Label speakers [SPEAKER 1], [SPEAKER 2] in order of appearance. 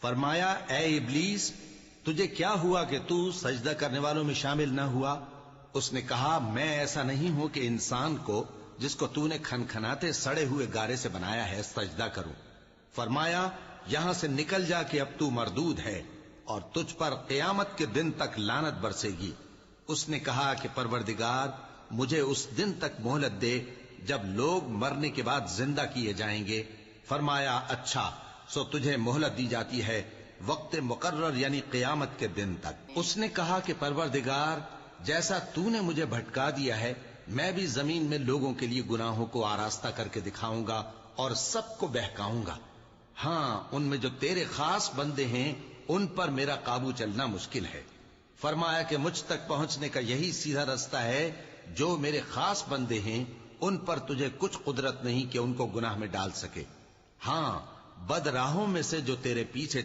[SPEAKER 1] فرمایا اے ابلیس تجھے کیا ہوا کہ تو سجدہ کرنے والوں میں شامل نہ ہوا؟ اس نے کہا میں ایسا نہیں ہوں کہ انسان کو جس کو تو نے کھنکھناتے سڑے ہوئے گارے سے بنایا ہے سجدہ کروں۔ فرمایا یہاں سے نکل جا کہ اب تو مردود ہے اور تجھ پر قیامت کے دن تک لعنت برسے گی۔ اس نے کہا کہ پروردگار مجھے اس دن تک مہلت دے جب لوگ مرنے کے بعد زندہ کیے جائیں گے۔ فرمایا اچھا سو تجھے مہلت دی جاتی ہے وقت مقرر یعنی قیامت کے دن تک۔ اس نے کہا کہ پروردگار جیسا تو نے مجھے بھٹکا دیا ہے میں بھی زمین میں لوگوں کے لیے گناہوں کو آراستہ کر کے دکھاؤں گا اور سب کو بہکاؤں گا۔ ہاں ان میں جو تیرے خاص بندے ہیں ان پر میرا قابو چلنا مشکل ہے۔ فرمایا کہ مجھ تک پہنچنے کا یہی سیدھا رستہ ہے، جو میرے خاص بندے ہیں ان پر تجھے کچھ قدرت نہیں کہ ان کو گناہ میں ڈال سکے۔ ہاں بد راہوں میں سے جو تیرے پیچھے